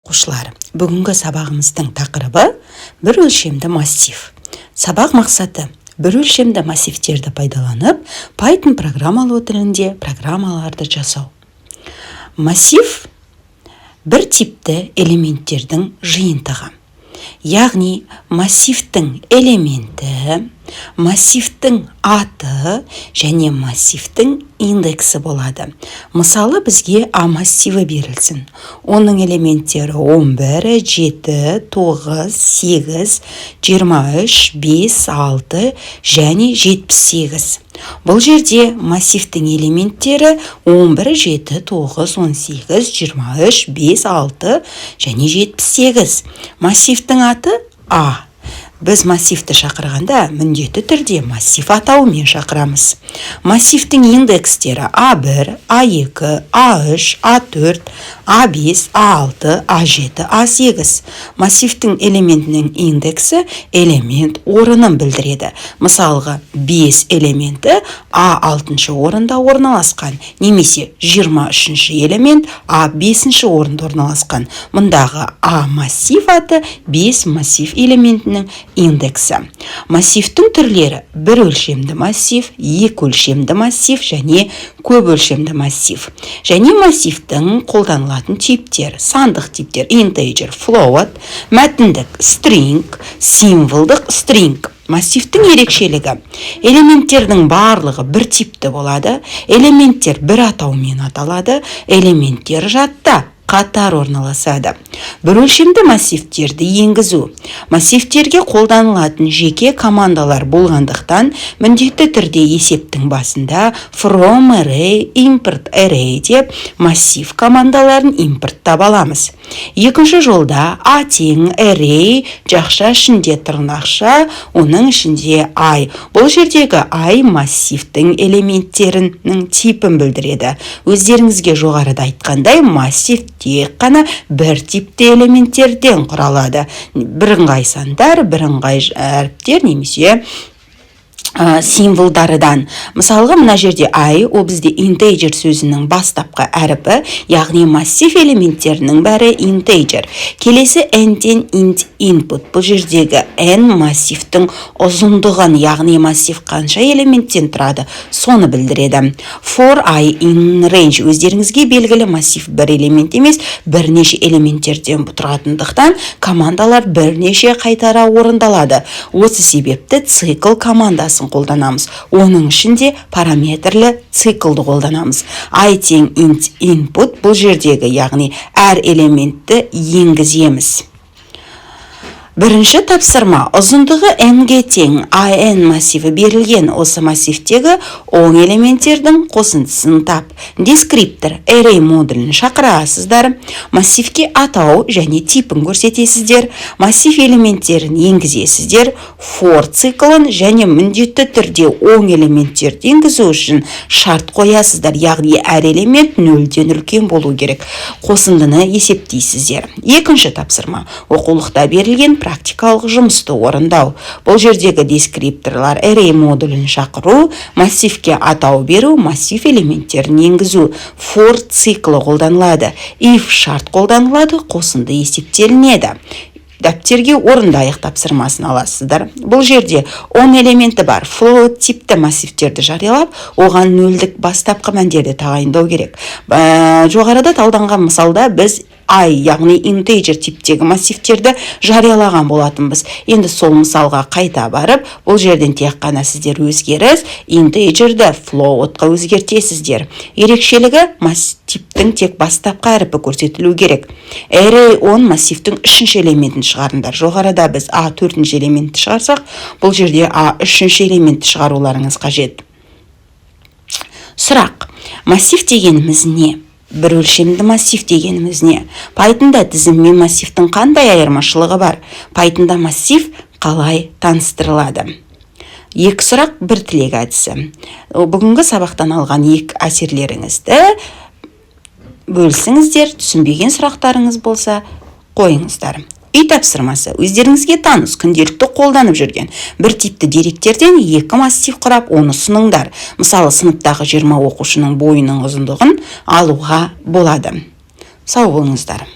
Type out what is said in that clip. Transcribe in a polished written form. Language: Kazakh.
оқушылар, бүгінгі сабағымыздың тақырыбы бір өлшемді массив. Сабақ мақсаты бір өлшемді массивтерді пайдаланып, Python программалау тілінде программаларды жасау. Массив бір типті элементтердің жиынтығы. Яғни массивтің элементі, массивтің аты және массивтің индексі болады. Мысалы, бізге А массиві берілсін. Оның элементтері 11, 7, 9, 8, 23, 5, 6 және 78. Бұл жерде массивтің элементтері 11, 7, 9, 18, 23, 5, 6 және 78. Массивтің аты А. Біз массивті шақырғанда міндетті түрде массив атауымен шақырамыз. Массивтің индекстері А1, А2, А3, А4, А5, А6, А7, А8. Массивтің элементінің индексі элемент орынын білдіреді. Мысалға, 5 элементі А6 орында орналасқан, немесе 23 элемент А5 орында орналасқан. Мұндағы А массив аты 5 массив элементінің индексі. Массивтің түрлері бір өлшемді массив, екі өлшемді массив және көп өлшемді массив. Және массивтің қолданылатын типтер, сандық типтер, integer, float, мәтіндік, string, символдық, string. Массивтің ерекшелігі. Элементтердің барлығы бір типті болады, элементтер бір атаумен аталады, элементтер жадта қатар орналасады. Бір өлшемді массивтерді енгізу. Массивтерге қолданылатын жеке командалар болғандықтан, міндетті түрде есептің басында from array, import array деп массив командаларын импорттап аламыз. Екінші жолда A тең array, жақша ішінде тырнақша, оның ішінде I. Бұл жердегі I массивтің элементтерінің типін білдіреді. Өздеріңізге жоғарыда айтқандай, массив тек қана бір типті элементтерден құралады. Бірыңғай сандар, бірыңғай әріптер немесе символдарыдан. Мысалға, мына жерде I, ол бізде integer сөзінің бастапқы әріпі, яғни массив элементтерінің бәрі integer. Келесі n-тен int input. Бұл жердегі n массивтің ұзындығын, яғни массив қанша элементтен тұрады, соны білдіреді. For I in range. Өздеріңізге белгілі массив бір элемент емес, бірнеше элементтерден тұратындықтан командалар бірнеше қайтара орындалады. Осы себепті цикл командасы қолданамыз. Оның ішінде параметрлі циклды қолданамыз. I тең int input, бұл жердегі, яғни әр элементті енгіземіз. Бірінші тапсырма. Ұзындығы n-ге тең in массиві берілген. Осы массивтегі оң элементтердің қосындысын тап. Дескриптор array модулін шақырасыздар. Массивке атау және типін көрсетесіздер. Массив элементтерін енгізесіздер. For циклын және міндетті түрде оң элементтерді енгізу үшін шарт қоясыздар. Яғни әр элемент 0-ден үлкен болу керек. Қосындыны есептейсіздер. Екінші тапсырма. Оқулықта берілген практикалық жұмысты орындау. Бұл жердегі дескрипторлар array модулін шақыру, массивке атау беру, массив элементтерін енгізу. For циклы қолданылады. If шарт қолданылады, қосынды есептелінеді. Дәптерге орындайық тапсырмасын аласыздар. Бұл жерде 10 элементі бар. Float типті массивтерді жариялап, оған нөлдік бастапқы мәндерді тағайындау керек. Жоғарыда талданған мысалда біз I, яғни integer типтегі массивтерді жариялаған болатынбыз. Енді сол мысалға қайта барып, бұл жерден тек қана сіздер өзгеріс integerді floatқа өзгертесіздер. Ерекшелігі массивтің тек бастапқы әріпі көрсетілу керек. Array 10 массивтің 3-ші элементін шығарындар. Жоғарыда біз A 4-ші элементті шығарсақ, бұл жерде A 3-ші элементті шығаруларыңыз қажет. Сұрақ. Массив дегеніміз не? Бір өлшемді массив дегеніміз не? Pythonда тізім мен массивтің қандай айырмашылығы бар? Pythonда массив қалай таныстырылады? Екі сұрақ, бір тілек әдісі. Бүгінгі сабақтан алған екі әсерлеріңізді бөлсіңіздер, түсінбеген сұрақтарыңыз болса қойыңыздар. Үй тапсырмасы. Өздеріңізге таныс, күнделікті қолданып жүрген бір типті деректерден екі массив құрап, оны сыныңдар. Мысалы, сыныптағы 20 оқушының бойының ұзындығын алуға болады. Сау болыңыздар.